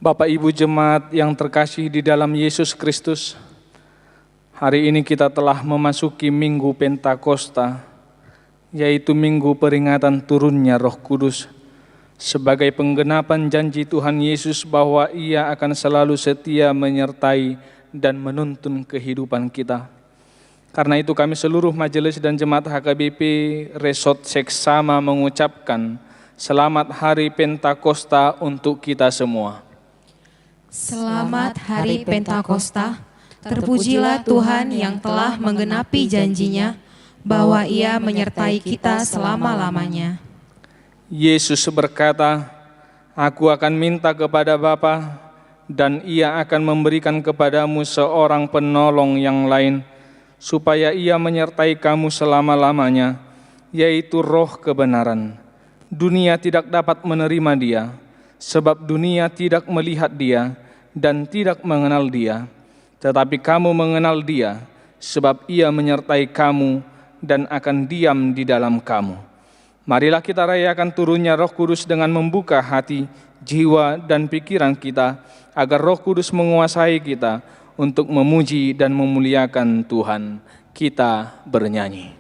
Bapak Ibu Jemaat yang terkasih di dalam Yesus Kristus, hari ini kita telah memasuki Minggu Pentakosta, yaitu minggu peringatan turunnya Roh Kudus, sebagai penggenapan janji Tuhan Yesus bahwa Ia akan selalu setia menyertai dan menuntun kehidupan kita. Karena itu kami seluruh majelis dan jemaat HKBP Resort Seksama mengucapkan selamat Hari Pentakosta untuk kita semua. Selamat Hari Pentakosta, terpujilah Tuhan yang telah menggenapi janjinya bahwa Ia menyertai kita selama-lamanya. Yesus berkata, "Aku akan minta kepada Bapa, dan Ia akan memberikan kepadamu seorang penolong yang lain, supaya Ia menyertai kamu selama-lamanya, yaitu Roh kebenaran. Dunia tidak dapat menerima Dia, sebab dunia tidak melihat Dia dan tidak mengenal Dia. Tetapi kamu mengenal Dia, sebab Ia menyertai kamu dan akan diam di dalam kamu." Marilah kita rayakan turunnya Roh Kudus dengan membuka hati, jiwa, dan pikiran kita, agar Roh Kudus menguasai kita untuk memuji dan memuliakan Tuhan. Kita bernyanyi.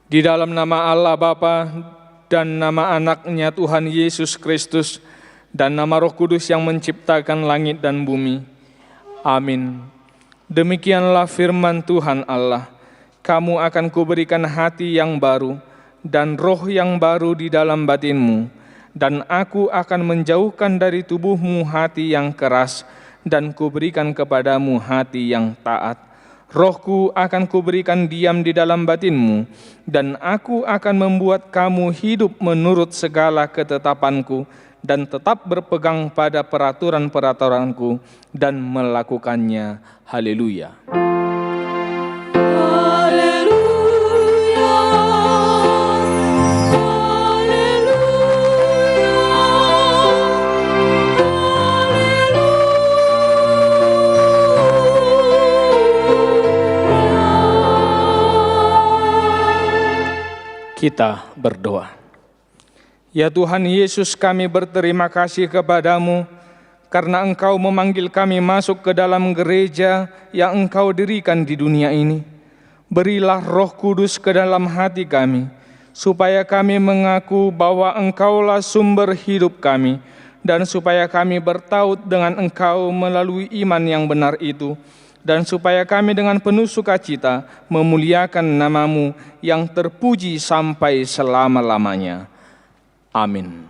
Di dalam nama Allah Bapa dan nama Anaknya Tuhan Yesus Kristus dan nama Roh Kudus yang menciptakan langit dan bumi. Amin. Demikianlah firman Tuhan Allah. Kamu akan kuberikan hati yang baru dan roh yang baru di dalam batinmu, dan aku akan menjauhkan dari tubuhmu hati yang keras dan kuberikan kepadamu hati yang taat. Rohku akan kuberikan diam di dalam batinmu, dan aku akan membuat kamu hidup menurut segala ketetapanku, dan tetap berpegang pada peraturan-peraturanku, dan melakukannya. Haleluya. Kita berdoa. Ya Tuhan Yesus, kami berterima kasih kepadamu karena Engkau memanggil kami masuk ke dalam gereja yang Engkau dirikan di dunia ini. Berilah Roh Kudus ke dalam hati kami, supaya kami mengaku bahwa Engkaulah sumber hidup kami, dan supaya kami bertaut dengan Engkau melalui iman yang benar itu, dan supaya kami dengan penuh sukacita memuliakan nama-Mu yang terpuji sampai selama-lamanya. Amin.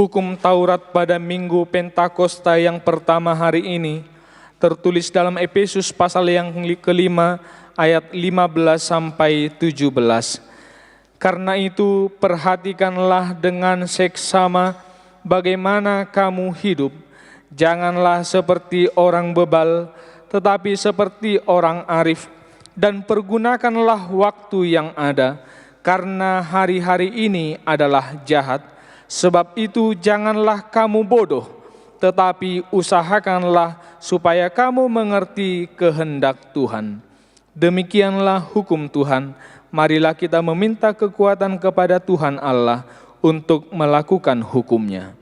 Hukum Taurat pada Minggu Pentakosta yang pertama hari ini tertulis dalam Efesus pasal yang kelima ayat 15 sampai 17. Karena itu perhatikanlah dengan seksama bagaimana kamu hidup. Janganlah seperti orang bebal, tetapi seperti orang arif, dan pergunakanlah waktu yang ada, karena hari-hari ini adalah jahat. Sebab itu janganlah kamu bodoh, tetapi usahakanlah supaya kamu mengerti kehendak Tuhan. Demikianlah hukum Tuhan. Marilah kita meminta kekuatan kepada Tuhan Allah untuk melakukan hukum-Nya.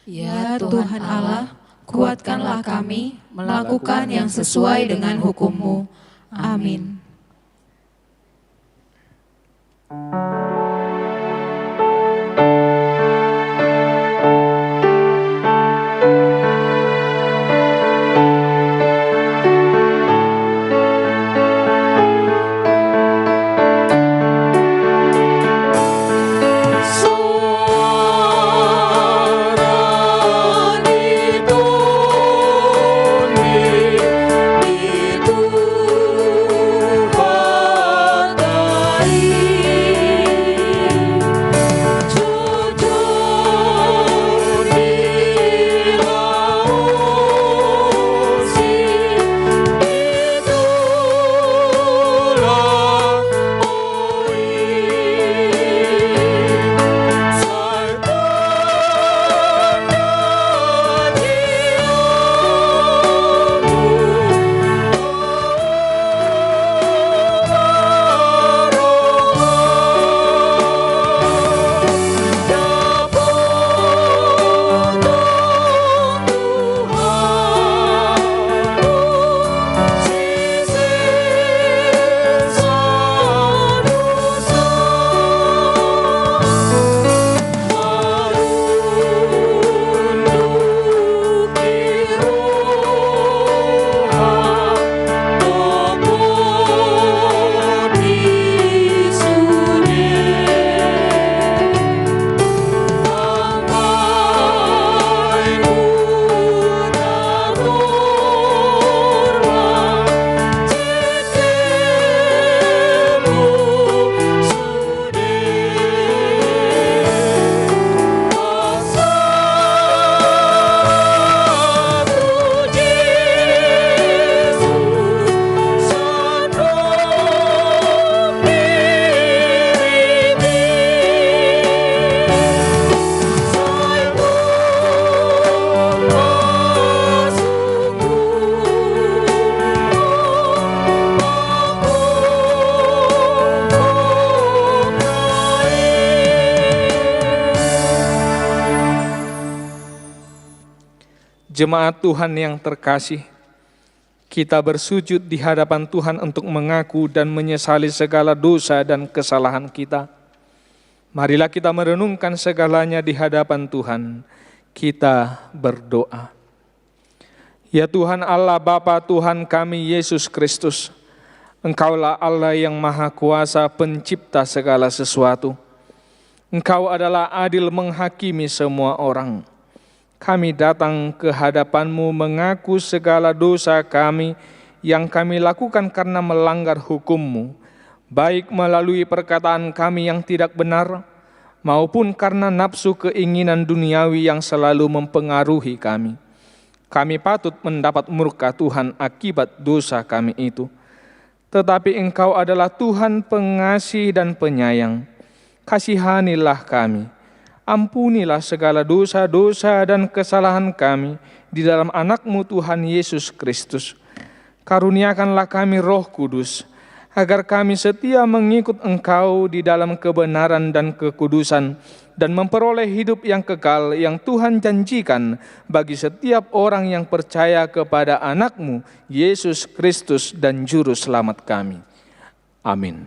Ya Tuhan Allah, kuatkanlah kami melakukan yang sesuai dengan hukum-Mu. Amin. Jemaat Tuhan yang terkasih, kita bersujud di hadapan Tuhan untuk mengaku dan menyesali segala dosa dan kesalahan kita. Marilah kita merenungkan segalanya di hadapan Tuhan. Kita berdoa. Ya Tuhan Allah Bapa Tuhan kami Yesus Kristus, Engkaulah Allah yang Maha Kuasa, pencipta segala sesuatu. Engkau adalah adil menghakimi semua orang. Kami datang ke hadapan-Mu mengaku segala dosa kami yang kami lakukan karena melanggar hukum-Mu, baik melalui perkataan kami yang tidak benar, maupun karena nafsu keinginan duniawi yang selalu mempengaruhi kami. Kami patut mendapat murka Tuhan akibat dosa kami itu. Tetapi Engkau adalah Tuhan pengasih dan penyayang. Kasihanilah kami. Ampunilah segala dosa-dosa dan kesalahan kami di dalam anak-Mu Tuhan Yesus Kristus. Karuniakanlah kami Roh Kudus, agar kami setia mengikut Engkau di dalam kebenaran dan kekudusan, dan memperoleh hidup yang kekal yang Tuhan janjikan bagi setiap orang yang percaya kepada anak-Mu, Yesus Kristus dan Juru Selamat kami. Amin.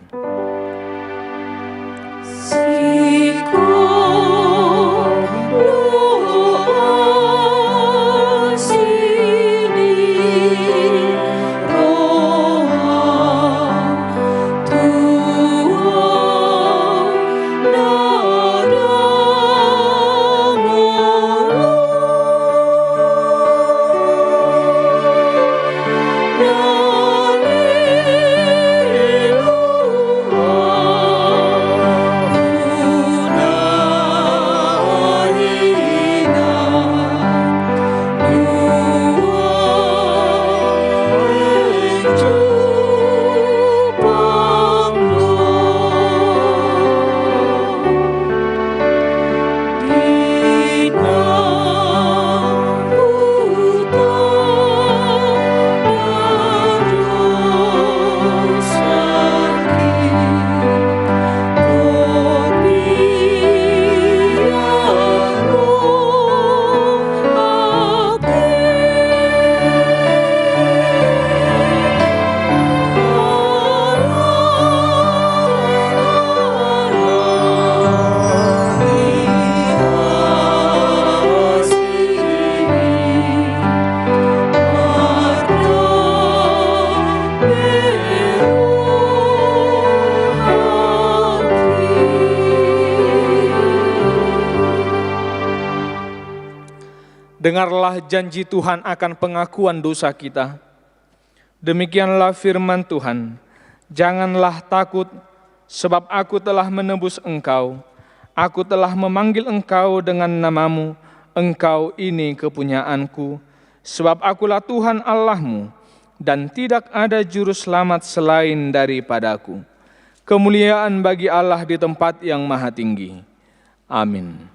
dengarlah janji Tuhan akan pengakuan dosa kita. Demikianlah firman Tuhan, janganlah takut, sebab aku telah menebus engkau. Aku telah memanggil engkau dengan namamu, engkau ini kepunyaanku. Sebab akulah Tuhan Allahmu, dan tidak ada juru selamat selain daripadaku. Kemuliaan bagi Allah di tempat yang maha tinggi. Amin.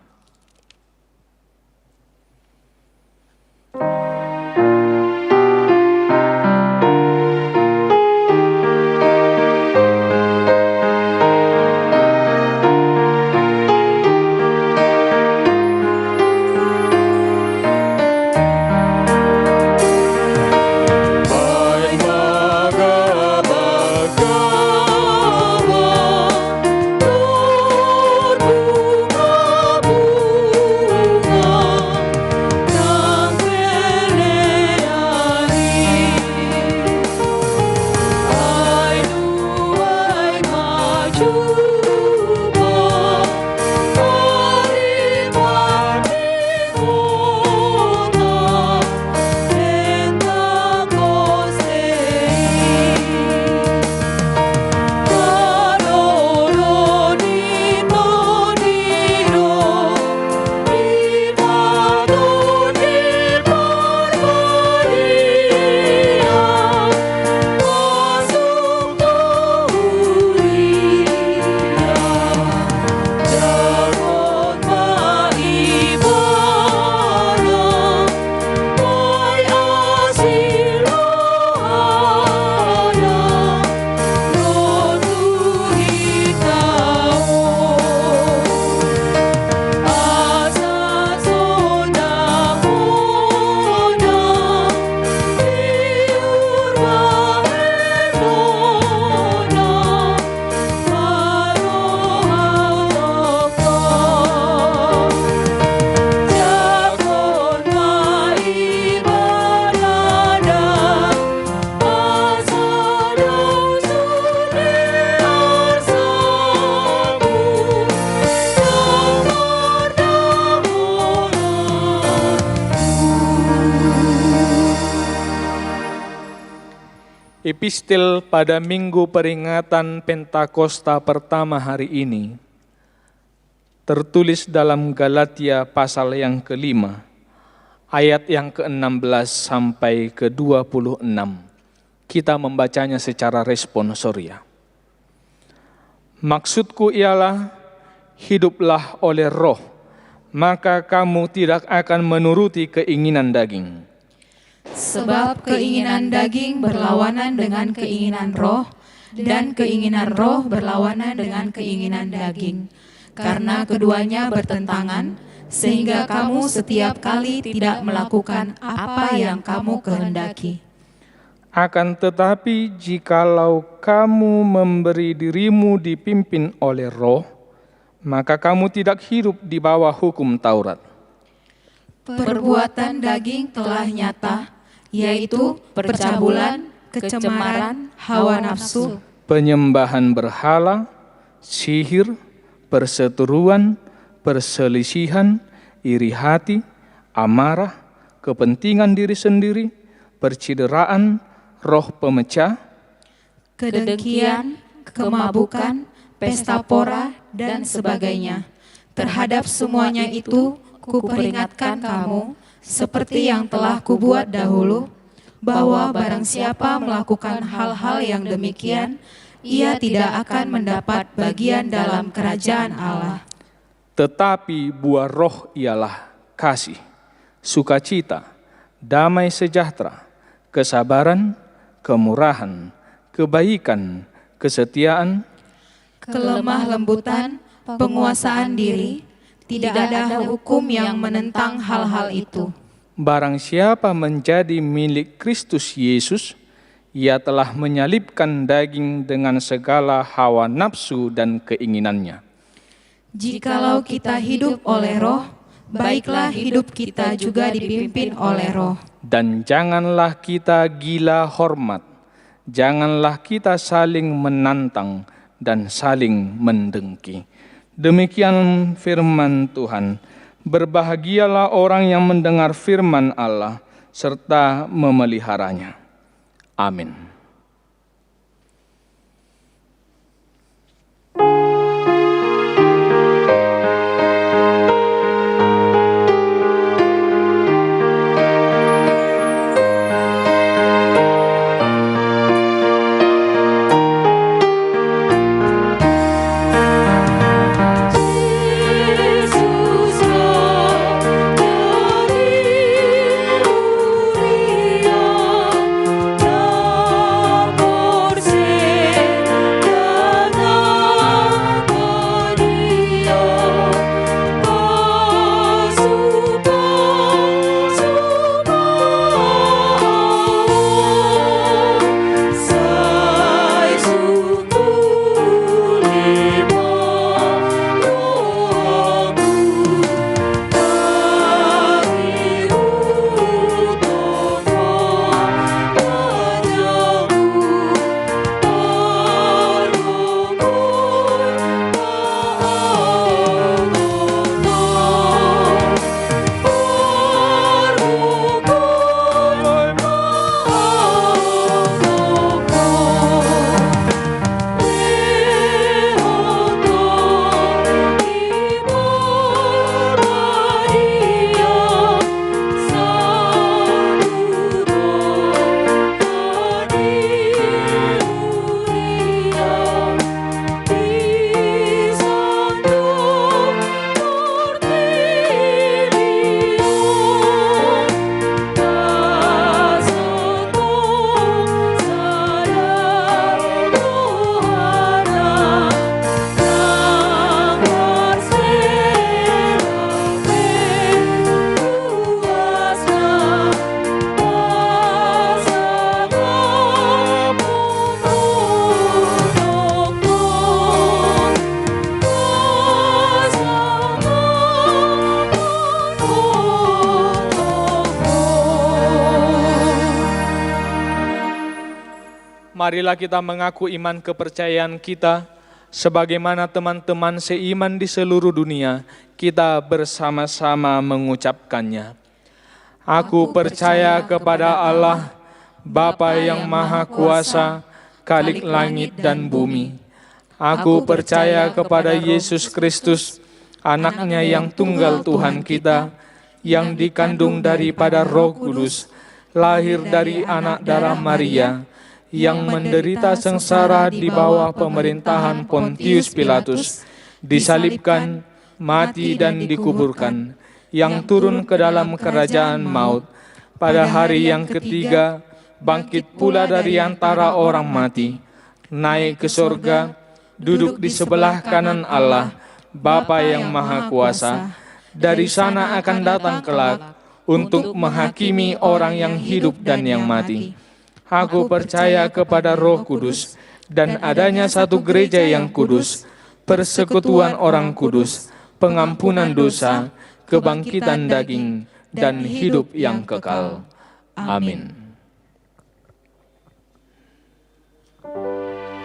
Epistel pada minggu peringatan Pentakosta pertama hari ini tertulis dalam Galatia pasal yang ke-5, ayat yang ke-16 sampai ke-26. Kita membacanya secara responsorial. Maksudku ialah, hiduplah oleh roh, maka kamu tidak akan menuruti keinginan daging. Sebab keinginan daging berlawanan dengan keinginan roh, dan keinginan roh berlawanan dengan keinginan daging. Karena keduanya bertentangan, sehingga kamu setiap kali tidak melakukan apa yang kamu kehendaki. Akan tetapi jikalau kamu memberi dirimu dipimpin oleh roh, maka kamu tidak hidup di bawah hukum Taurat. Perbuatan daging telah nyata, yaitu percabulan, kecemaran, hawa nafsu, penyembahan berhala, sihir, perseteruan, perselisihan, iri hati, amarah, kepentingan diri sendiri, percideraan, roh pemecah, kedengkian, kemabukan, pesta pora, dan sebagainya. Terhadap semuanya itu, kuperingatkan kamu, seperti yang telah kubuat dahulu, bahwa barang siapa melakukan hal-hal yang demikian, ia tidak akan mendapat bagian dalam kerajaan Allah. Tetapi buah roh ialah kasih, sukacita, damai sejahtera, kesabaran, kemurahan, kebaikan, kesetiaan, kelemah lembutan, penguasaan diri. Tidak ada hukum yang menentang hal-hal itu. Barang siapa menjadi milik Kristus Yesus, ia telah menyalibkan daging dengan segala hawa nafsu dan keinginannya. Jikalau kita hidup oleh roh, baiklah hidup kita juga dipimpin oleh roh. Dan janganlah kita gila hormat, janganlah kita saling menantang dan saling mendengki. Demikian firman Tuhan. Berbahagialah orang yang mendengar firman Allah serta memeliharanya. Amin. Marilah kita mengaku iman kepercayaan kita, sebagaimana teman-teman seiman di seluruh dunia, kita bersama-sama mengucapkannya. Aku percaya kepada Allah, Bapa yang Maha Kuasa, Khalik langit dan bumi. Aku percaya kepada Yesus Kristus, Anaknya yang tunggal Tuhan kita, yang dikandung daripada Roh Kudus, lahir dari anak darah Maria, yang menderita sengsara di bawah pemerintahan Pontius Pilatus, disalibkan, mati dan dikuburkan, yang turun ke dalam kerajaan maut, pada hari yang ketiga, bangkit pula dari antara orang mati, naik ke surga, duduk di sebelah kanan Allah, Bapa yang Maha Kuasa, dari sana akan datang kelak, untuk menghakimi orang yang hidup dan yang mati. Aku percaya kepada Roh Kudus, dan adanya satu gereja yang kudus, persekutuan orang kudus, pengampunan dosa, kebangkitan daging, dan hidup yang kekal. Amin. Terima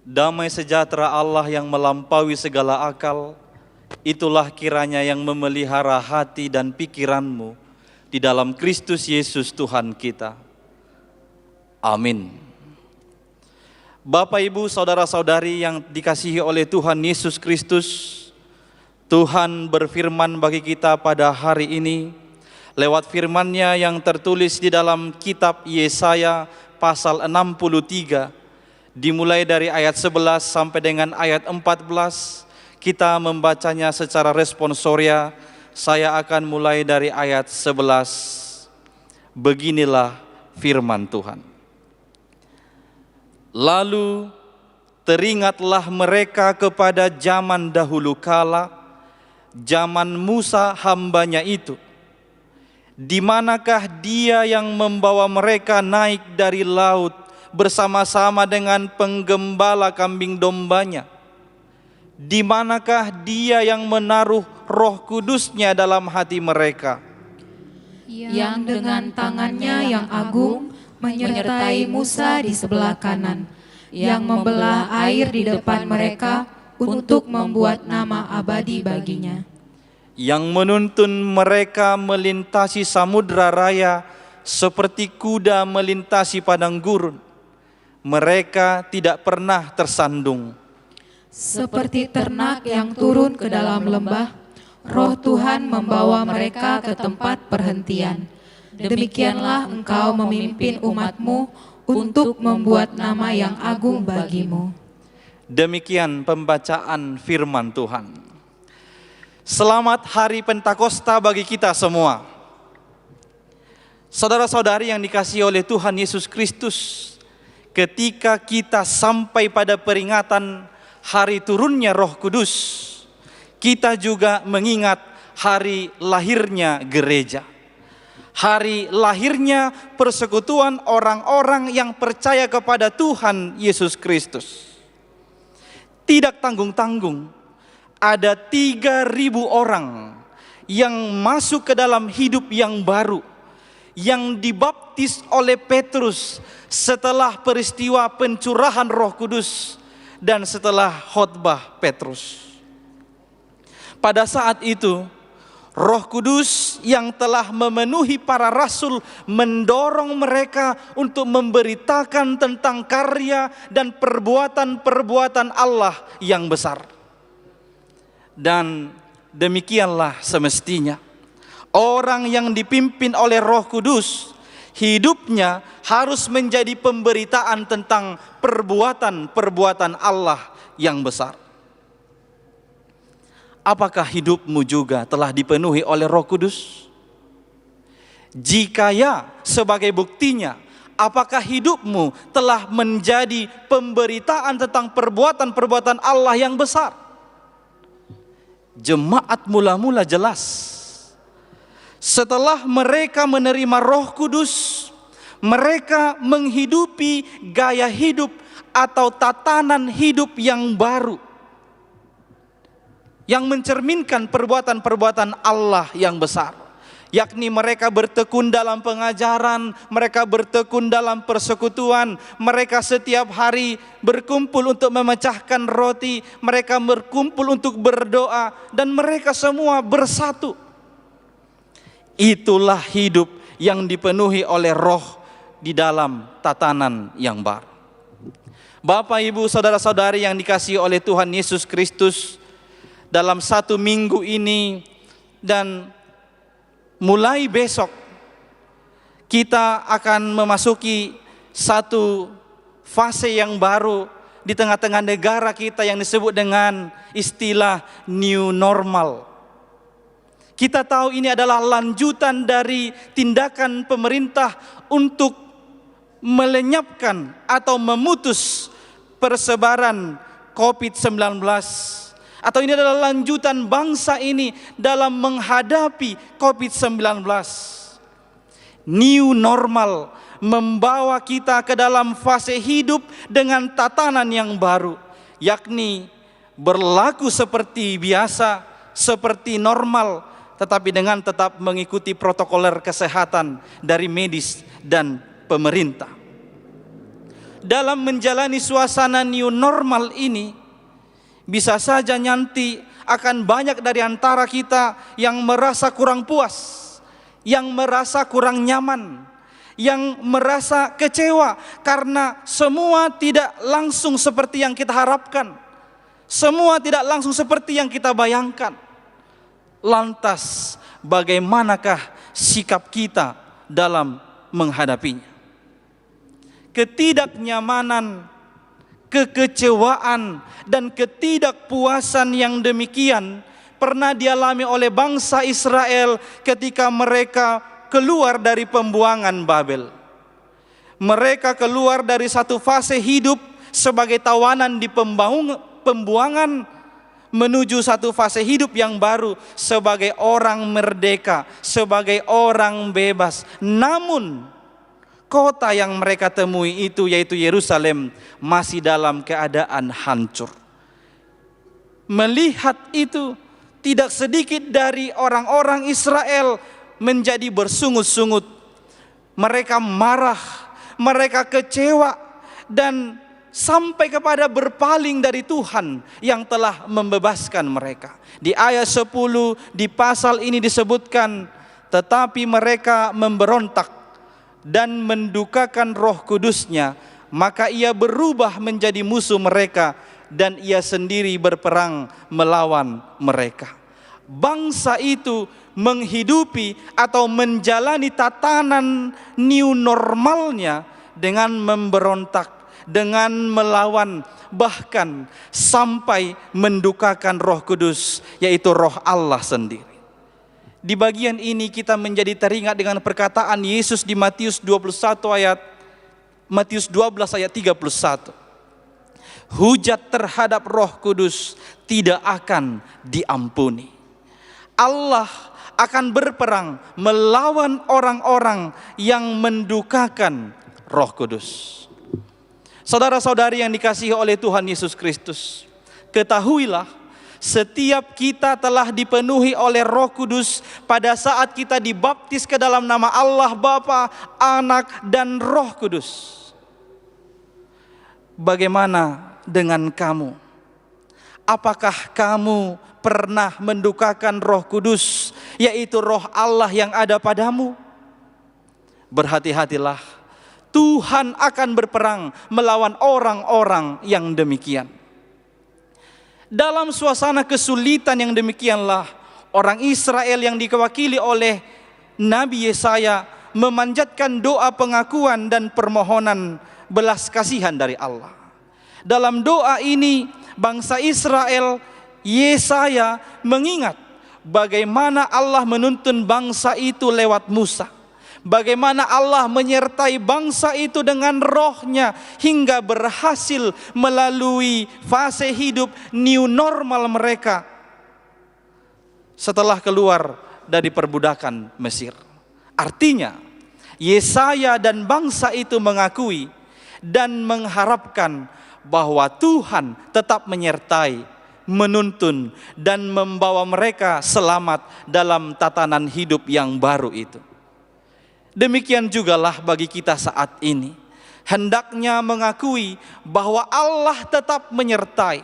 Damai sejahtera Allah yang melampaui segala akal, itulah kiranya yang memelihara hati dan pikiranmu di dalam Kristus Yesus Tuhan kita. Amin. Bapak, Ibu, saudara-saudari yang dikasihi oleh Tuhan Yesus Kristus, Tuhan berfirman bagi kita pada hari ini lewat firman-Nya yang tertulis di dalam kitab Yesaya pasal 63, dimulai dari ayat 11 sampai dengan ayat 14. Kita membacanya secara responsoria. Saya akan mulai dari ayat 11. Beginilah firman Tuhan. Lalu teringatlah mereka kepada zaman dahulu kala, zaman Musa hambanya itu. Di manakah dia yang membawa mereka naik dari laut bersama-sama dengan penggembala kambing dombanya? Di manakah dia yang menaruh Roh Kudus-Nya dalam hati mereka? Yang dengan tangannya yang agung menyertai Musa di sebelah kanan, yang membelah air di depan mereka untuk membuat nama abadi baginya. Yang menuntun mereka melintasi samudra raya seperti kuda melintasi padang gurun. Mereka tidak pernah tersandung. Seperti ternak yang turun ke dalam lembah, Roh Tuhan membawa mereka ke tempat perhentian. Demikianlah engkau memimpin umat-Mu untuk membuat nama yang agung bagi-Mu. Demikian pembacaan firman Tuhan. Selamat Hari Pentakosta bagi kita semua. Saudara-saudari yang dikasihi oleh Tuhan Yesus Kristus, ketika kita sampai pada peringatan hari turunnya Roh Kudus, kita juga mengingat hari lahirnya gereja. Hari lahirnya persekutuan orang-orang yang percaya kepada Tuhan Yesus Kristus. Tidak tanggung-tanggung, ada 3.000 orang yang masuk ke dalam hidup yang baru, yang dibaptis oleh Petrus setelah peristiwa pencurahan Roh Kudus dan setelah khotbah Petrus. Pada saat itu, Roh Kudus yang telah memenuhi para rasul mendorong mereka untuk memberitakan tentang karya dan perbuatan-perbuatan Allah yang besar. Dan demikianlah semestinya orang yang dipimpin oleh Roh Kudus, hidupnya harus menjadi pemberitaan tentang perbuatan-perbuatan Allah yang besar. Apakah hidupmu juga telah dipenuhi oleh Roh Kudus? Jika ya, sebagai buktinya, apakah hidupmu telah menjadi pemberitaan tentang perbuatan-perbuatan Allah yang besar? Jemaat mula-mula jelas. Setelah mereka menerima Roh Kudus, mereka menghidupi gaya hidup atau tatanan hidup yang baru, yang mencerminkan perbuatan-perbuatan Allah yang besar. Yakni mereka bertekun dalam pengajaran, mereka bertekun dalam persekutuan, mereka setiap hari berkumpul untuk memecahkan roti, mereka berkumpul untuk berdoa, dan mereka semua bersatu. Itulah hidup yang dipenuhi oleh Roh di dalam tatanan yang baru. Bapak, Ibu, saudara-saudari yang dikasihi oleh Tuhan Yesus Kristus, dalam 1 minggu ini dan mulai besok kita akan memasuki satu fase yang baru di tengah-tengah negara kita yang disebut dengan istilah new normal. Kita tahu ini adalah lanjutan dari tindakan pemerintah untuk melenyapkan atau memutus persebaran COVID-19. Atau ini adalah lanjutan bangsa ini dalam menghadapi COVID-19. New normal membawa kita ke dalam fase hidup dengan tatanan yang baru, yakni berlaku seperti biasa, seperti normal, tetapi dengan tetap mengikuti protokoler kesehatan dari medis dan pemerintah. dalam menjalani suasana new normal ini, bisa saja nanti akan banyak dari antara kita yang merasa kurang puas, yang merasa kurang nyaman, yang merasa kecewa karena semua tidak langsung seperti yang kita harapkan, semua tidak langsung seperti yang kita bayangkan. Lantas bagaimanakah sikap kita dalam menghadapinya? Ketidaknyamanan, kekecewaan, dan ketidakpuasan yang demikian pernah dialami oleh bangsa Israel ketika mereka keluar dari pembuangan Babel. Mereka keluar dari satu fase hidup sebagai tawanan di pembuangan menuju satu fase hidup yang baru sebagai orang merdeka, sebagai orang bebas. Namun kota yang mereka temui itu, yaitu Yerusalem, masih dalam keadaan hancur. Melihat itu, tidak sedikit dari orang-orang Israel menjadi bersungut-sungut. Mereka marah, mereka kecewa, dan sampai kepada berpaling dari Tuhan yang telah membebaskan mereka. Di ayat 10 di pasal ini disebutkan, tetapi mereka memberontak dan mendukakan Roh Kudus-Nya, maka ia berubah menjadi musuh mereka dan ia sendiri berperang melawan mereka. Bangsa itu menghidupi atau menjalani tatanan new normalnya dengan memberontak, dengan melawan, bahkan sampai mendukakan Roh Kudus, yaitu Roh Allah sendiri. Di bagian ini kita menjadi teringat dengan perkataan Yesus di Matius 12 ayat 31. Hujat terhadap Roh Kudus tidak akan diampuni. Allah akan berperang melawan orang-orang yang mendukakan Roh Kudus. Saudara-saudari yang dikasihi oleh Tuhan Yesus Kristus, ketahuilah, setiap kita telah dipenuhi oleh Roh Kudus pada saat kita dibaptis ke dalam nama Allah Bapa, Anak, dan Roh Kudus. Bagaimana dengan kamu? Apakah kamu pernah mendukakan Roh Kudus, yaitu Roh Allah yang ada padamu? Berhati-hatilah, Tuhan akan berperang melawan orang-orang yang demikian. Dalam suasana kesulitan yang demikianlah, orang Israel yang diwakili oleh Nabi Yesaya memanjatkan doa pengakuan dan permohonan belas kasihan dari Allah. Dalam doa ini, bangsa Israel, Yesaya mengingat bagaimana Allah menuntun bangsa itu lewat Musa. Bagaimana Allah menyertai bangsa itu dengan Roh-Nya hingga berhasil melalui fase hidup new normal mereka setelah keluar dari perbudakan Mesir. Artinya, Yesaya dan bangsa itu mengakui dan mengharapkan bahwa Tuhan tetap menyertai, menuntun, dan membawa mereka selamat dalam tatanan hidup yang baru itu. Demikian jugalah bagi kita saat ini. Hendaknya mengakui bahwa Allah tetap menyertai,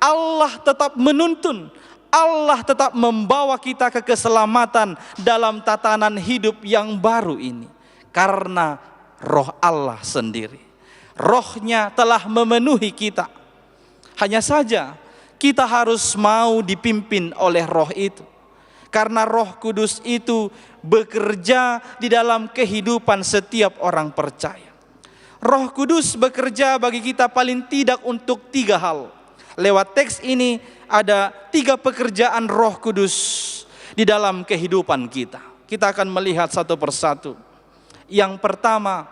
Allah tetap menuntun, Allah tetap membawa kita ke keselamatan dalam tatanan hidup yang baru ini. Karena Roh Allah sendiri, Roh-Nya telah memenuhi kita. Hanya saja kita harus mau dipimpin oleh Roh itu. Karena Roh Kudus itu bekerja di dalam kehidupan setiap orang percaya. Roh Kudus bekerja bagi kita paling tidak untuk 3 hal. Lewat teks ini ada 3 pekerjaan Roh Kudus di dalam kehidupan kita. Kita akan melihat satu persatu. Yang pertama,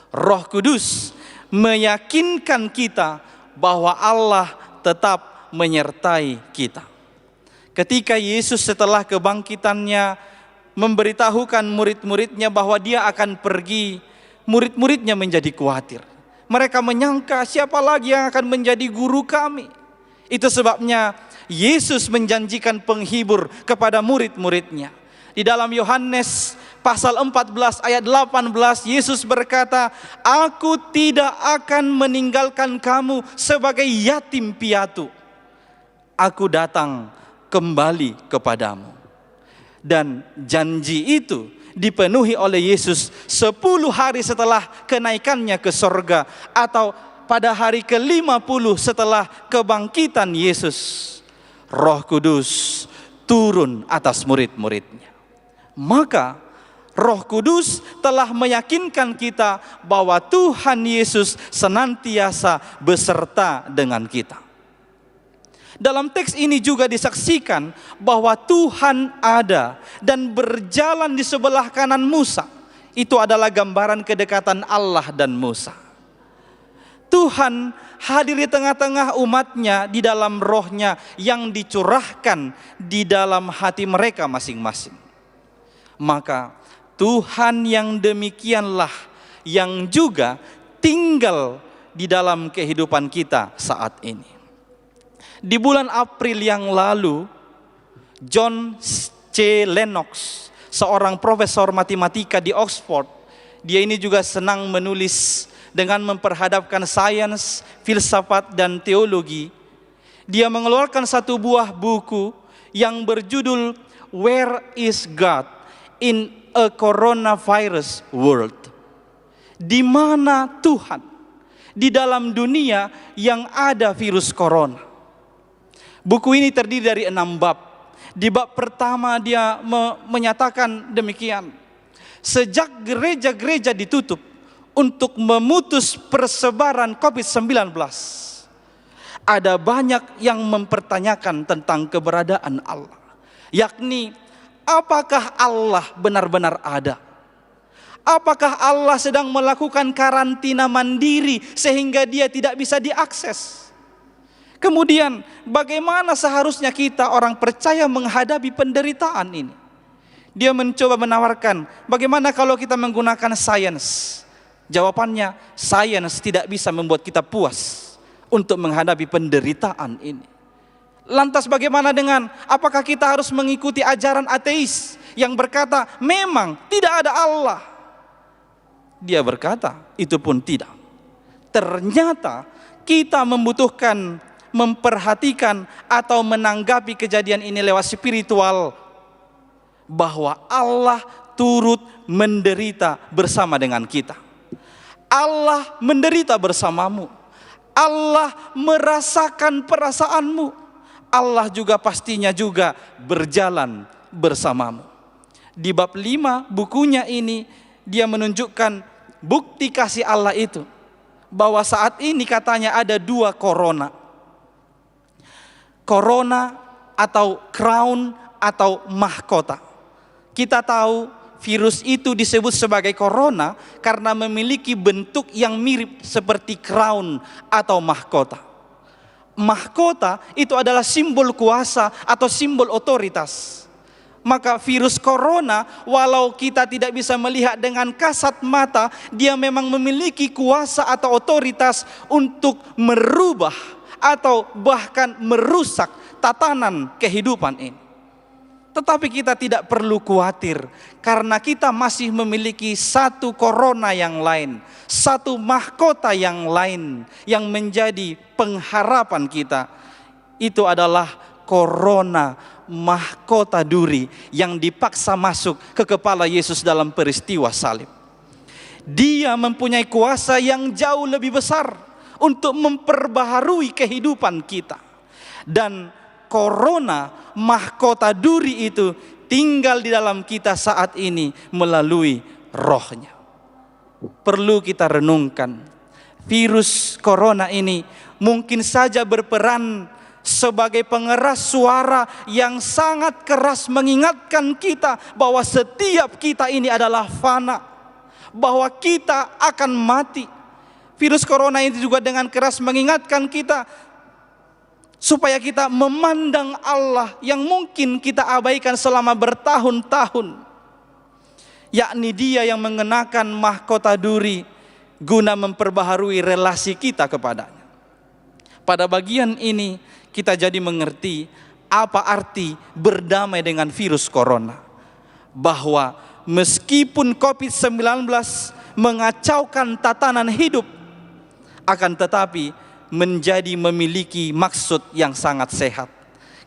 Roh Kudus meyakinkan kita bahwa Allah tetap menyertai kita. Ketika Yesus setelah kebangkitannya memberitahukan murid-muridnya bahwa dia akan pergi, murid-muridnya menjadi khawatir. Mereka menyangka siapa lagi yang akan menjadi guru kami. Itu sebabnya Yesus menjanjikan penghibur kepada murid-muridnya. Di dalam Yohanes pasal 14 ayat 18, Yesus berkata, "Aku tidak akan meninggalkan kamu sebagai yatim piatu. Aku datang kembali kepadamu." Dan janji itu dipenuhi oleh Yesus 10 hari setelah kenaikannya ke sorga, atau pada hari ke-50 setelah kebangkitan Yesus. Roh Kudus turun atas murid-muridnya. Maka Roh Kudus telah meyakinkan kita bahwa Tuhan Yesus senantiasa beserta dengan kita. Dalam teks ini juga disaksikan bahwa Tuhan ada dan berjalan di sebelah kanan Musa. Itu adalah gambaran kedekatan Allah dan Musa. Tuhan hadir di tengah-tengah umatnya di dalam rohnya yang dicurahkan di dalam hati mereka masing-masing. Maka Tuhan yang demikianlah yang juga tinggal di dalam kehidupan kita saat ini. Di bulan April yang lalu, John C. Lennox, seorang profesor matematika di Oxford, dia ini juga senang menulis dengan memperhadapkan sains, filsafat, dan teologi. Dia mengeluarkan satu buah buku yang berjudul Where is God in a Coronavirus World? Di mana Tuhan di dalam dunia yang ada virus corona? Buku ini terdiri dari 6 bab. Di bab pertama dia menyatakan demikian: sejak gereja-gereja ditutup untuk memutus persebaran COVID-19, ada banyak yang mempertanyakan tentang keberadaan Allah. Yakni, apakah Allah benar-benar ada? Apakah Allah sedang melakukan karantina mandiri sehingga dia tidak bisa diakses? Kemudian, bagaimana seharusnya kita orang percaya menghadapi penderitaan ini? Dia mencoba menawarkan, bagaimana kalau kita menggunakan sains? Jawabannya, sains tidak bisa membuat kita puas untuk menghadapi penderitaan ini. Lantas bagaimana dengan, apakah kita harus mengikuti ajaran ateis yang berkata memang tidak ada Allah? Dia berkata, itu pun tidak. Ternyata kita membutuhkan memperhatikan atau menanggapi kejadian ini lewat spiritual, bahwa Allah turut menderita bersama dengan kita. Allah menderita bersamamu. Allah merasakan perasaanmu. Allah juga pastinya juga berjalan bersamamu. Di bab 5 bukunya ini, dia menunjukkan bukti kasih Allah itu. Bahwa saat ini katanya ada 2 corona. Corona atau crown atau mahkota. Kita tahu virus itu disebut sebagai corona karena memiliki bentuk yang mirip seperti crown atau mahkota. Mahkota itu adalah simbol kuasa atau simbol otoritas. Maka virus corona, walau kita tidak bisa melihat dengan kasat mata, dia memang memiliki kuasa atau otoritas untuk merubah atau bahkan merusak tatanan kehidupan ini. Tetapi kita tidak perlu khawatir, karena kita masih memiliki satu corona yang lain, satu mahkota yang lain yang menjadi pengharapan kita. Itu adalah corona mahkota duri yang dipaksa masuk ke kepala Yesus dalam peristiwa salib. Dia mempunyai kuasa yang jauh lebih besar untuk memperbaharui kehidupan kita. Dan corona mahkota duri itu tinggal di dalam kita saat ini melalui rohnya. Perlu kita renungkan, virus corona ini mungkin saja berperan sebagai pengeras suara yang sangat keras mengingatkan kita bahwa setiap kita ini adalah fana, bahwa kita akan mati. Virus corona ini juga dengan keras mengingatkan kita supaya kita memandang Allah yang mungkin kita abaikan selama bertahun-tahun, yakni Dia yang mengenakan mahkota duri guna memperbaharui relasi kita kepadanya. Pada bagian ini kita jadi mengerti apa arti berdamai dengan virus corona, bahwa meskipun COVID-19 mengacaukan tatanan hidup, akan tetapi memiliki maksud yang sangat sehat.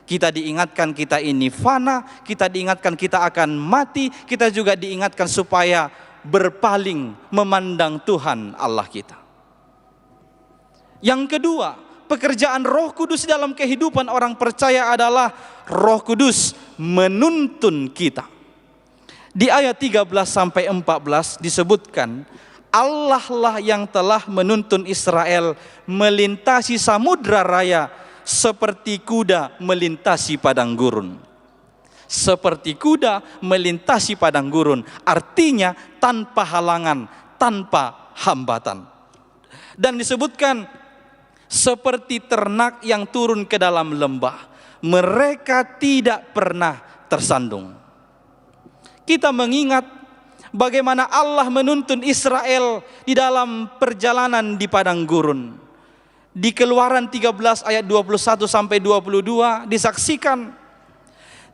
Kita diingatkan kita ini fana, kita diingatkan kita akan mati, kita juga diingatkan supaya berpaling memandang Tuhan Allah kita. Yang kedua, pekerjaan Roh Kudus dalam kehidupan orang percaya adalah Roh Kudus menuntun kita. Di ayat 13 sampai 14 disebutkan, Allah lah yang telah menuntun Israel melintasi samudra raya seperti kuda melintasi padang gurun. Seperti kuda melintasi padang gurun, artinya tanpa halangan, tanpa hambatan. Dan disebutkan seperti ternak yang turun ke dalam lembah, mereka tidak pernah tersandung. Kita mengingat bagaimana Allah menuntun Israel di dalam perjalanan di padang gurun. Di Keluaran 13 ayat 21 sampai 22 disaksikan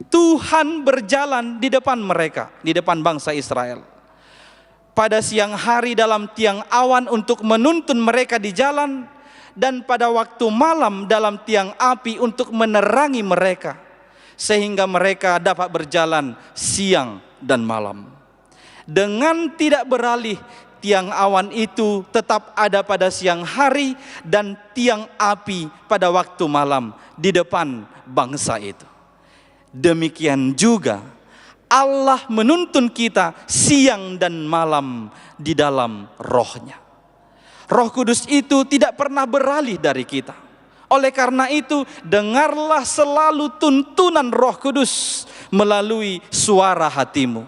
Tuhan berjalan di depan mereka, di depan bangsa Israel. Pada siang hari dalam tiang awan untuk menuntun mereka di jalan, dan pada waktu malam dalam tiang api untuk menerangi mereka, sehingga mereka dapat berjalan siang dan malam. Dengan tidak beralih, tiang awan itu tetap ada pada siang hari dan tiang api pada waktu malam di depan bangsa itu. Demikian juga Allah menuntun kita siang dan malam di dalam Roh-Nya. Roh Kudus itu tidak pernah beralih dari kita. Oleh karena itu, dengarlah selalu tuntunan Roh Kudus melalui suara hatimu.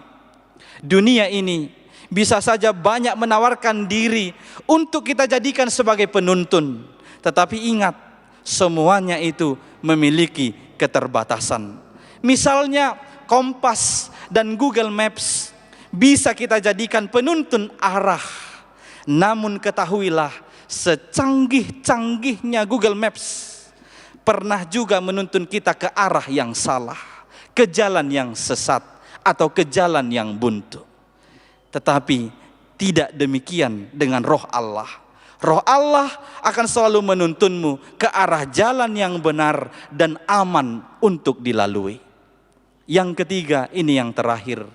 Dunia ini bisa saja banyak menawarkan diri untuk kita jadikan sebagai penuntun. Tetapi ingat, semuanya itu memiliki keterbatasan. Misalnya Kompas dan Google Maps bisa kita jadikan penuntun arah. Namun ketahuilah, secanggih-canggihnya Google Maps pernah juga menuntun kita ke arah yang salah, ke jalan yang sesat, atau ke jalan yang buntu. Tetapi tidak demikian dengan Roh Allah. Roh Allah akan selalu menuntunmu ke arah jalan yang benar dan aman untuk dilalui. Yang ketiga, ini yang terakhir.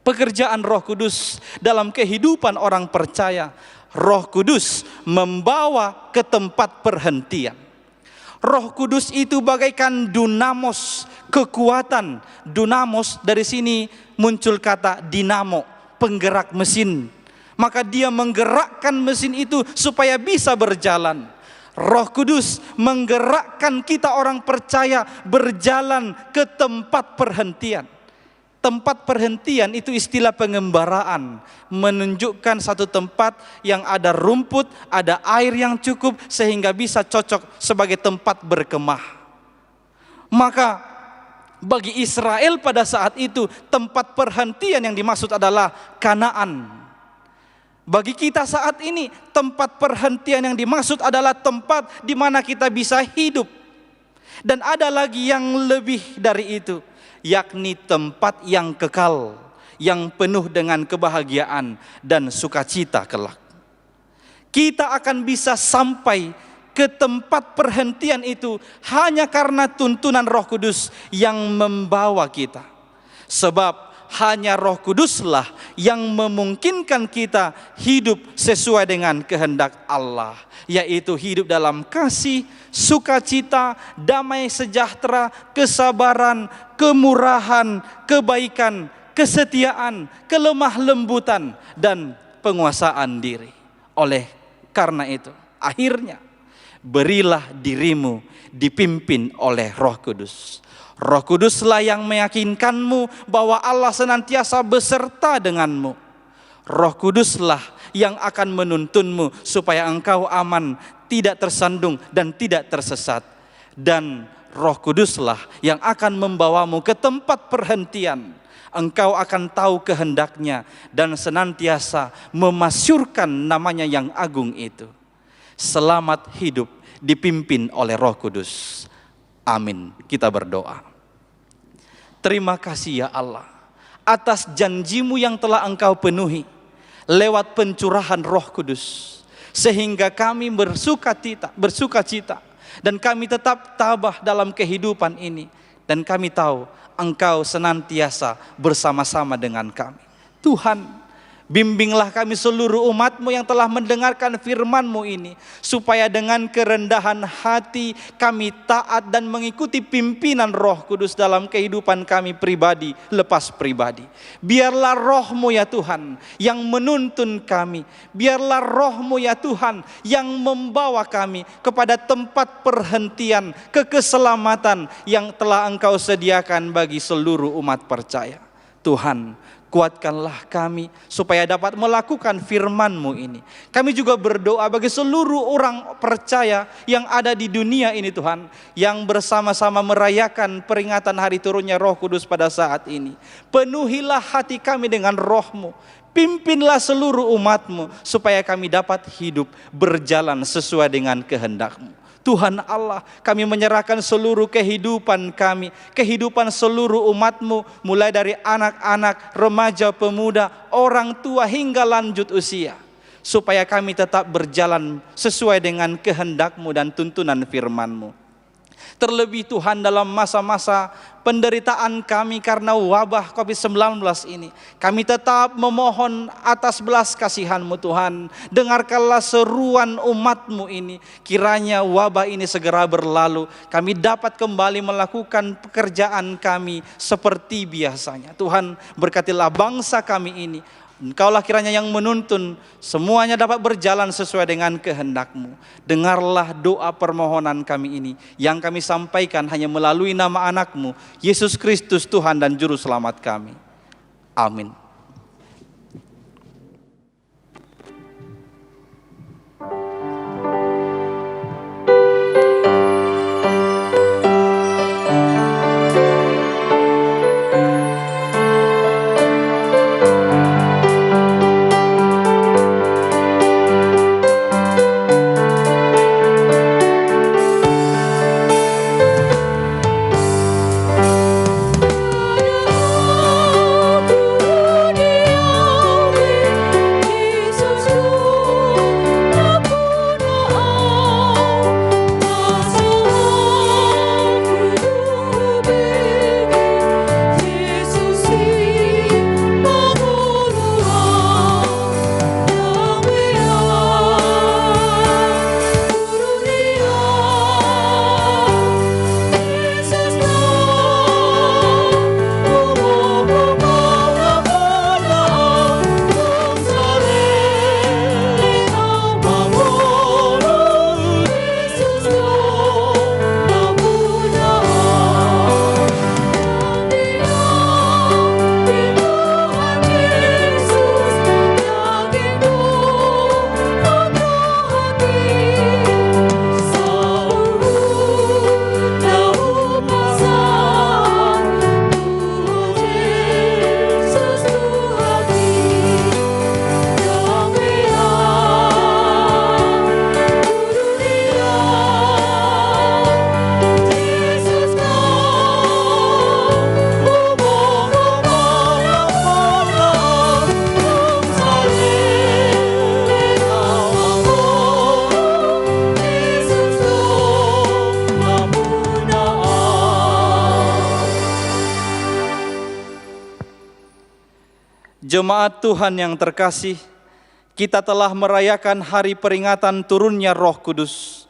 Pekerjaan Roh Kudus dalam kehidupan orang percaya. Roh Kudus membawa ke tempat perhentian. Roh Kudus itu bagaikan dunamos, kekuatan. Dunamos dari sini muncul kata dinamo, penggerak mesin. Maka dia menggerakkan mesin itu supaya bisa berjalan. Roh Kudus menggerakkan kita orang percaya berjalan ke tempat perhentian. Tempat perhentian itu istilah pengembaraan, menunjukkan satu tempat yang ada rumput, ada air yang cukup sehingga bisa cocok sebagai tempat berkemah. Maka bagi Israel pada saat itu tempat perhentian yang dimaksud adalah Kanaan. Bagi kita saat ini tempat perhentian yang dimaksud adalah tempat di mana kita bisa hidup. Dan ada lagi yang lebih dari itu, yakni tempat yang kekal, yang penuh dengan kebahagiaan dan sukacita kelak. Kita akan bisa sampai ke tempat perhentian itu hanya karena tuntunan Roh Kudus yang membawa kita. Sebab hanya Roh Kuduslah yang memungkinkan kita hidup sesuai dengan kehendak Allah, yaitu hidup dalam kasih, sukacita, damai sejahtera, kesabaran, kemurahan, kebaikan, kesetiaan, kelemah lembutan, dan penguasaan diri. Oleh karena itu, akhirnya berilah dirimu dipimpin oleh Roh Kudus. Roh Kuduslah yang meyakinkanmu bahwa Allah senantiasa beserta denganmu. Roh Kuduslah yang akan menuntunmu supaya engkau aman, tidak tersandung dan tidak tersesat. Dan Roh Kuduslah yang akan membawamu ke tempat perhentian. Engkau akan tahu kehendaknya dan senantiasa memasyurkan namanya yang agung itu. Selamat hidup dipimpin oleh Roh Kudus. Amin. Kita berdoa. Terima kasih ya Allah, atas janjimu yang telah Engkau penuhi lewat pencurahan Roh Kudus, sehingga kami bersuka cita dan kami tetap tabah dalam kehidupan ini, dan kami tahu Engkau senantiasa bersama-sama dengan kami. Tuhan, bimbinglah kami seluruh umat-Mu yang telah mendengarkan firman-Mu ini, supaya dengan kerendahan hati kami taat dan mengikuti pimpinan Roh Kudus dalam kehidupan kami pribadi lepas pribadi. Biarlah Roh-Mu ya Tuhan yang menuntun kami. Biarlah Roh-Mu ya Tuhan yang membawa kami kepada tempat perhentian keselamatan yang telah Engkau sediakan bagi seluruh umat percaya. Tuhan, kuatkanlah kami supaya dapat melakukan firman-Mu ini. Kami juga berdoa bagi seluruh orang percaya yang ada di dunia ini Tuhan, yang bersama-sama merayakan peringatan hari turunnya Roh Kudus pada saat ini. Penuhilah hati kami dengan Roh-Mu. Pimpinlah seluruh umat-Mu supaya kami dapat hidup berjalan sesuai dengan kehendak-Mu. Tuhan Allah, kami menyerahkan seluruh kehidupan kami, kehidupan seluruh umat-Mu, mulai dari anak-anak, remaja, pemuda, orang tua hingga lanjut usia, supaya kami tetap berjalan sesuai dengan kehendak-Mu dan tuntunan firman-Mu. Terlebih Tuhan, dalam masa-masa penderitaan kami karena wabah COVID-19 ini, kami tetap memohon atas belas kasihan-Mu Tuhan. Dengarkanlah seruan umat-Mu ini, kiranya wabah ini segera berlalu, kami dapat kembali melakukan pekerjaan kami seperti biasanya. Tuhan, berkatilah bangsa kami ini. Engkaulah kiranya yang menuntun, semuanya dapat berjalan sesuai dengan kehendak-Mu. Dengarlah doa permohonan kami ini, yang kami sampaikan hanya melalui nama anak-Mu, Yesus Kristus Tuhan dan Juru Selamat kami. Amin. Jemaat Tuhan yang terkasih, kita telah merayakan hari peringatan turunnya Roh Kudus.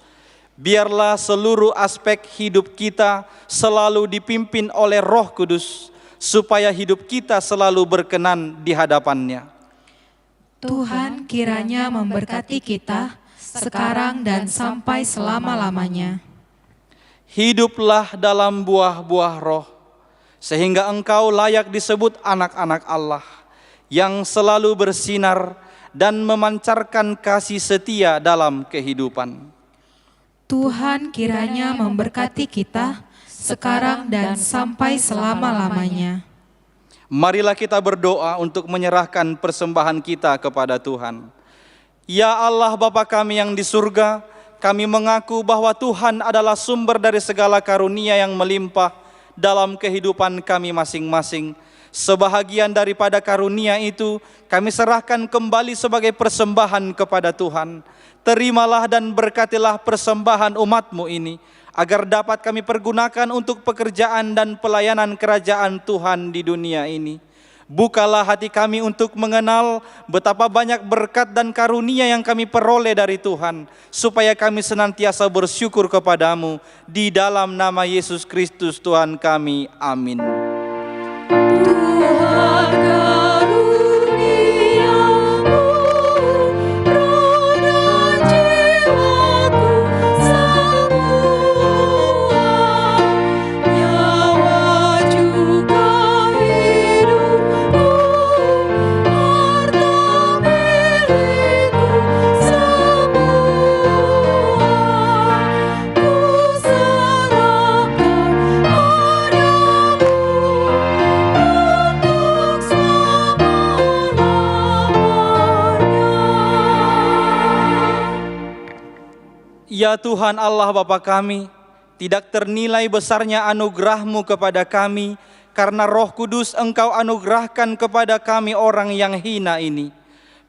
Biarlah seluruh aspek hidup kita selalu dipimpin oleh Roh Kudus, supaya hidup kita selalu berkenan di hadapan-Nya. Tuhan kiranya memberkati kita sekarang dan sampai selama-lamanya. Hiduplah dalam buah-buah roh, sehingga engkau layak disebut anak-anak Allah, yang selalu bersinar dan memancarkan kasih setia dalam kehidupan. Tuhan kiranya memberkati kita sekarang dan sampai selama-lamanya. Marilah kita berdoa untuk menyerahkan persembahan kita kepada Tuhan. Ya Allah Bapa kami yang di surga, kami mengaku bahwa Tuhan adalah sumber dari segala karunia yang melimpah dalam kehidupan kami masing-masing, Sebahagian daripada karunia itu kami serahkan kembali sebagai persembahan kepada Tuhan. Terimalah dan berkatilah persembahan umat-Mu ini, agar dapat kami pergunakan untuk pekerjaan dan pelayanan kerajaan Tuhan di dunia ini. Bukalah hati kami untuk mengenal betapa banyak berkat dan karunia yang kami peroleh dari Tuhan, supaya kami senantiasa bersyukur kepadamu. Di dalam nama Yesus Kristus Tuhan kami. Amin. Tuhan karuniamu, roh dan jiwaku semua, nyawa juga hidupku, harta milikku semua, ku serahkan padamu untuk selama-lamanya. Ya Tuhan Allah Bapa kami, tidak ternilai besarnya anugerah-Mu kepada kami, karena Roh Kudus Engkau anugerahkan kepada kami orang yang hina ini.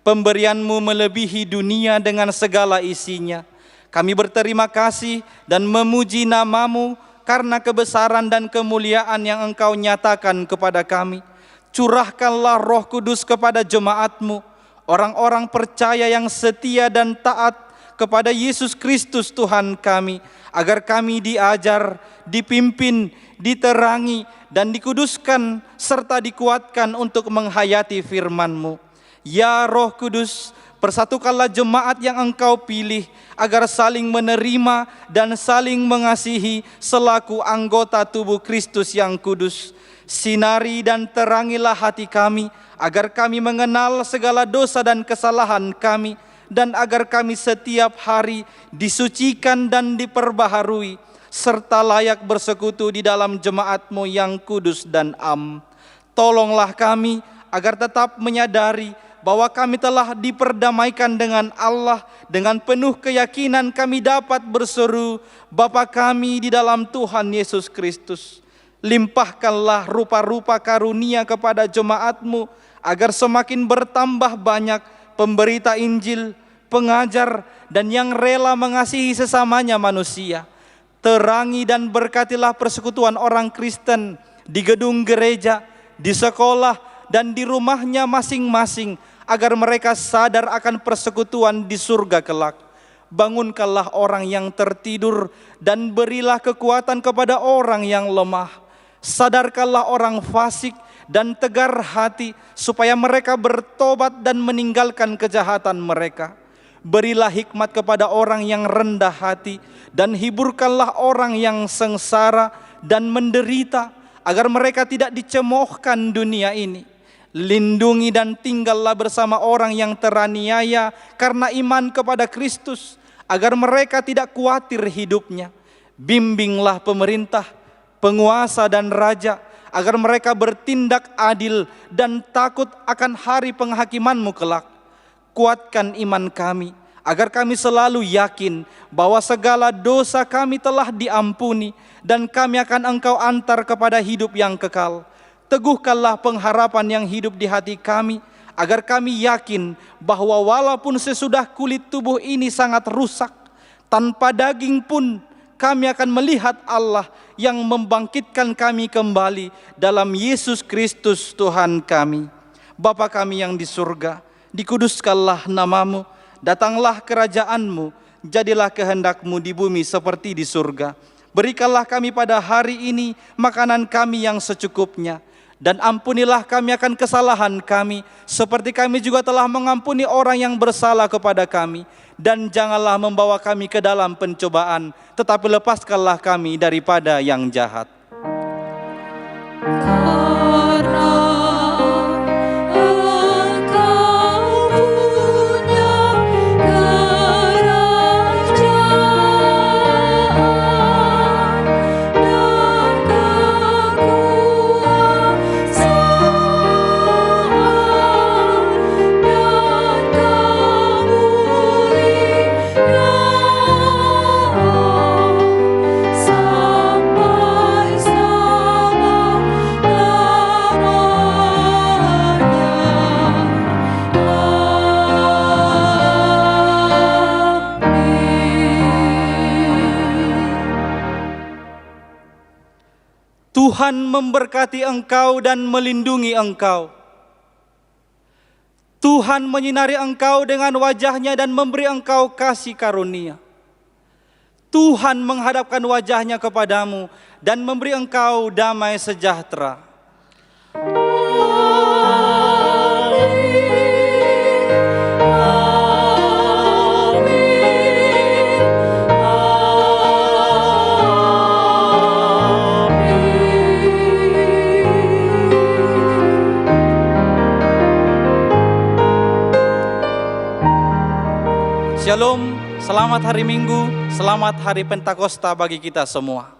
Pemberian-Mu melebihi dunia dengan segala isinya. Kami berterima kasih dan memuji nama-Mu karena kebesaran dan kemuliaan yang Engkau nyatakan kepada kami. Curahkanlah Roh Kudus kepada jemaat-Mu, orang-orang percaya yang setia dan taat kepada Yesus Kristus Tuhan kami, agar kami diajar, dipimpin, diterangi, dan dikuduskan, serta dikuatkan untuk menghayati firman-Mu. Ya Roh Kudus, persatukanlah jemaat yang Engkau pilih, agar saling menerima dan saling mengasihi selaku anggota tubuh Kristus yang kudus. Sinari dan terangilah hati kami, agar kami mengenal segala dosa dan kesalahan kami, dan agar kami setiap hari disucikan dan diperbaharui, serta layak bersekutu di dalam jemaat-Mu yang kudus dan am. Tolonglah kami agar tetap menyadari bahwa kami telah diperdamaikan dengan Allah. Dengan penuh keyakinan kami dapat berseru, Bapa kami di dalam Tuhan Yesus Kristus. Limpahkanlah rupa-rupa karunia kepada jemaat-Mu, agar semakin bertambah banyak pemberita Injil, pengajar, dan yang rela mengasihi sesamanya manusia. Terangi dan berkatilah persekutuan orang Kristen di gedung gereja, di sekolah, dan di rumahnya masing-masing, agar mereka sadar akan persekutuan di surga kelak. Bangunkanlah orang yang tertidur dan berilah kekuatan kepada orang yang lemah. Sadarkanlah orang fasik dan tegar hati, supaya mereka bertobat dan meninggalkan kejahatan mereka. Berilah hikmat kepada orang yang rendah hati, dan hiburkanlah orang yang sengsara dan menderita, agar mereka tidak dicemoohkan dunia ini. Lindungi dan tinggallah bersama orang yang teraniaya karena iman kepada Kristus, agar mereka tidak khawatir hidupnya. Bimbinglah pemerintah, penguasa dan raja, agar mereka bertindak adil dan takut akan hari penghakiman-Mu kelak. Kuatkan iman kami, agar kami selalu yakin bahwa segala dosa kami telah diampuni, dan kami akan Engkau antar kepada hidup yang kekal. Teguhkanlah pengharapan yang hidup di hati kami, agar kami yakin bahwa walaupun sesudah kulit tubuh ini sangat rusak, tanpa daging pun kami akan melihat Allah yang membangkitkan kami kembali dalam Yesus Kristus Tuhan kami. Bapa kami yang di surga, dikuduskanlah nama-Mu, datanglah kerajaan-Mu, jadilah kehendak-Mu di bumi seperti di surga. Berikanlah kami pada hari ini makanan kami yang secukupnya, dan ampunilah kami akan kesalahan kami, seperti kami juga telah mengampuni orang yang bersalah kepada kami. Dan janganlah membawa kami ke dalam pencobaan, tetapi lepaskanlah kami daripada yang jahat. Karena Engkau punya kerajaan dan kekuasaan dan kemuliaan sampai Tuhan memberkati engkau dan melindungi engkau. Tuhan menyinari engkau dengan wajah-Nya dan memberi engkau kasih karunia. Tuhan menghadapkan wajah-Nya kepadamu dan memberi engkau damai sejahtera. Shalom, selamat hari Minggu, selamat hari Pentakosta bagi kita semua.